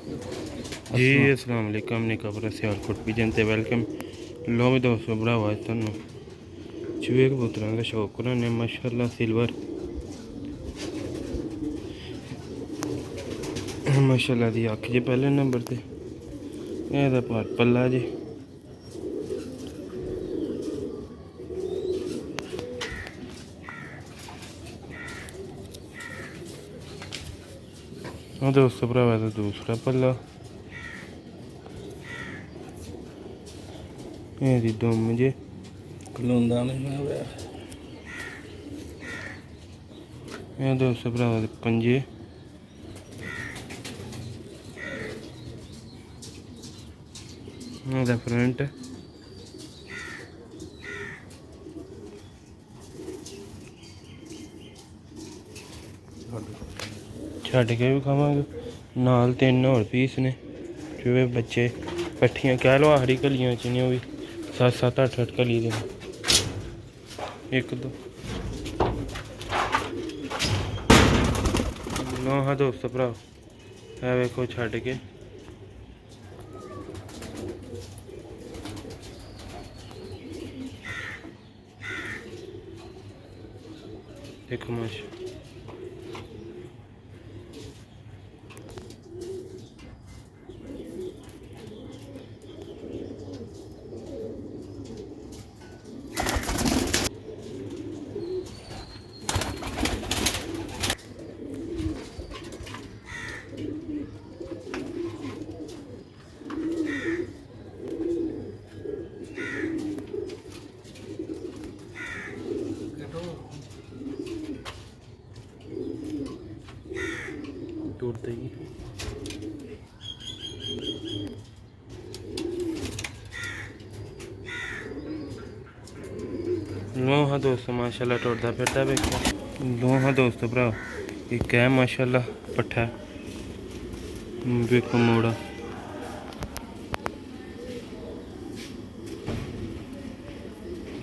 जी अस्सलाम वालेकुम ने खबर सियालकोट पिजन ते वेलकम। लो भी दोस्तों भरावा तुहानू चूहे कबूतरां दा शौक कराने माशाअल्लाह सिल्वर माशाअल्लाह दी अक्ख जे पहले नंबर ते एह्दा पल्ला जी दोस्तों भरावा दा दूसरा पल्ला एह्दी दुम जे खलोंदा नहीं मैं दोस्तों भरावा दे पंजे एह्दा फ्रंट छड्ड के भी खावांगे नाल 3 होर पीस ने चूहे बच्चे पट्ठियां कह लो आखरी कलियां च ने ओह् भी 7-7 8-8 कली दे एक दो नो हाँ दोस्त भरा है वेखो छड्ड के देखो माशा टूटते ही लो हाँ दोस्तों माशाल्लाह टुटदा फिरदा वेखो लो हाँ दोस्तों भरा एक है माशाल्लाह पट्ठा वेखो मोड़ा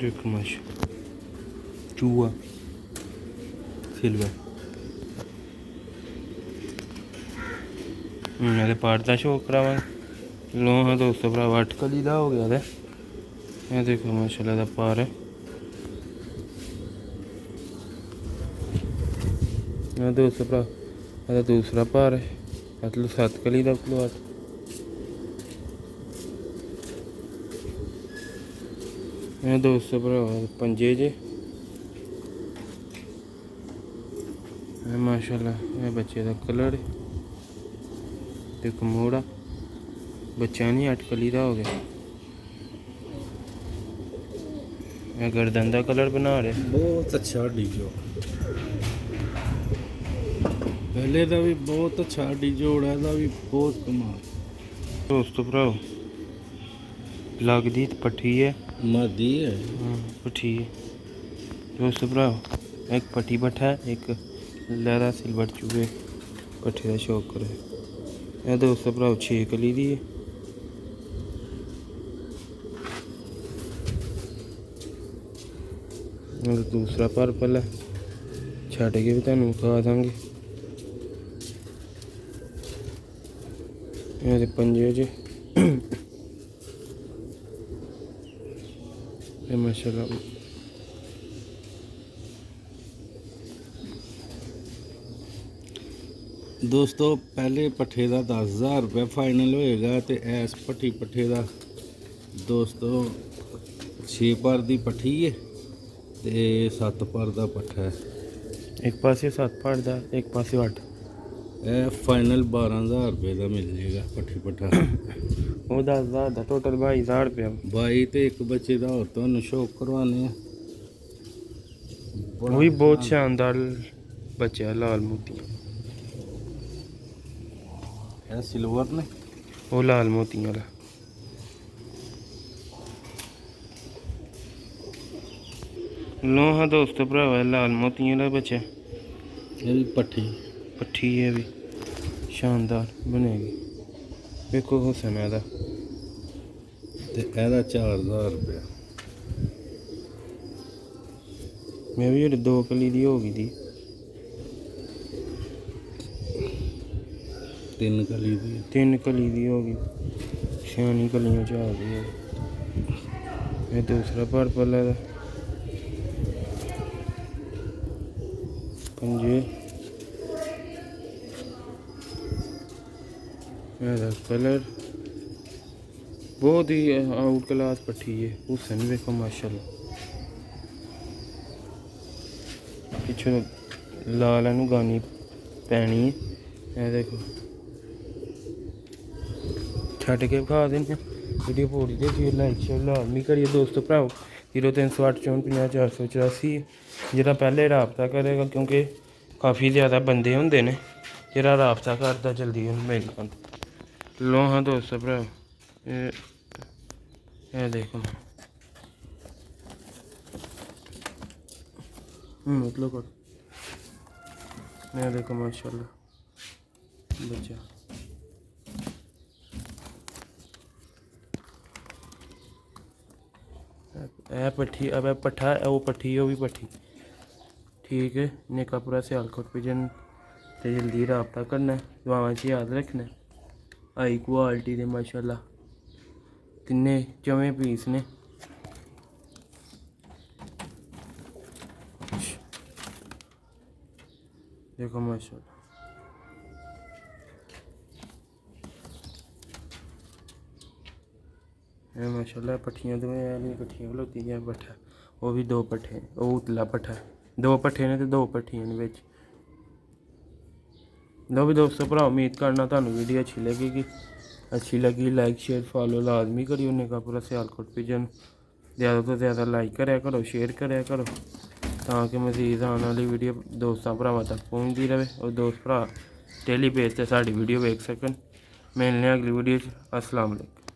देखो माशा चूहा सिल्वर मेरे पार्ट का शौक करावांगे लो हाँ दोस्तों भरा 8 कली दा हो गया ये देखो माशाल्लाह दा पार है दोस्तों भरा यदा दूसरा पार है मतलब 7 कली दा प्लॉट दोस्तों भरा पंजे जे माशाल्लाह ये बच्चे का कलर देखो मोड़ा बच्चा नहीं 8 कली का हो गया गर्दन का कलर बना रहे बहुत अच्छा डीजो पहले का भी बहुत अच्छा डीजो उड़ा भी बहुत कमाल दोस्तों भराओ लगदी पट्ठी है मादी है पट्ठी है दोस्तों भराओ एक पट्ठी पट्ठा है एक लहरा सिल्वर चूहे पट्ठी का शौक करे यह दोस्तों भराओ 6 कली दी है दूसरा पर पल छड़ के भी तुम खा देंगे ये पंजे जे माशाल्लाह दोस्तों पहले पट्ठे का 10,000 रुपये फाइनल होएगा तो इस पट्ठी पट्ठे का दोस्तों 6 पर की पट्ठी है तो 7 पर का पट्ठा है एक पासे 7 पर का एक पासे 8 फाइनल 12,000 रुपये का मिल जाएगा पट्ठी पट्ठा वो 10,000 का टोटल 22,000 रुपया 22 तो एक बच्चे का और तो शौक करवाने वो भी बहुत शानदार बच्चा लाल मोती सिल्वर ने वो लाल मोती वाला लो हाँ दोस्तों भरावा लाल मोतियों का बच्चा ये भी पट्ठी पट्ठी है भी शानदार बनेगी देखो हुसन है ते एदा 4,000 रुपया मैं भी 2 कली दी हो गई थी 3 ਕਲੀ ਦੀ 3 ਕਲੀ ਦੀ ਹੋ ਗਈ, 6 ਕਲੀਆਂ ਚ ਆ ਗਈ ਹੈ। ਇਹ ਦੂਸਰਾ ਪਰਪਲ ਹੈ, ਪੰਜੇ ਇਹਦਾ कलर बहुत ही आउट क्लास पट्टी है। हुसन देखो माशाल्लाह, पिछों लाल नूं गानी पैनी है। यह देखो छड्ड के विखा देने वीडियो पूरी दे फिर लाइक शेयर लाजमी करिए दोस्तों भराओ। 0308 54 484 जरा पहले राबता करेगा, क्योंकि काफ़ी ज़्यादा बंदे होंगे ने, जरा राबता करता जल्दी मिल पाता। लो हाँ दोस्तों भराओ, ये देखो मतलब कर, मैं देखो माशाल्लाह बच्चा। ए पट्ठी, अब पट्ठा वो पट्ठी वो भी पट्ठी ठीक है। निका पूरा सियालकोट पिजन ते जल्दी राबता करना, दुआवां च याद रखना। हाई क्वालिटी दे माशाल्लाह तिन्ने चवें पीस ने। देखो माशाल्लाह ये माशाल्लाह पट्ठियां दोवें आलियां कट्ठियां खलोती दियां। पट्ठा वो भी 2 पट्ठे, वो उतला पट्ठा 2 पट्ठे ने ते 2 पट्ठियां ने बिच। लो भी दोस्तों भरा, उम्मीद करना तुहानू वीडियो अच्छी लगेगी। अच्छी लगी लाइक शेयर फॉलो लाजमी करियो। निकापुरा सियालकोट पिजन ज़्यादा तो ज़्यादा लाइक कराया करो, शेयर कराया करो, ताकि मज़ीद आने वाली वीडियो दोस्तों भरावां तक पहुँचती रहे और दोस्त भरा डेली बेस ते साडी वीडियो वेख सकन। मिलने अगली वीडियो च। अस्सलाम वालेकुम।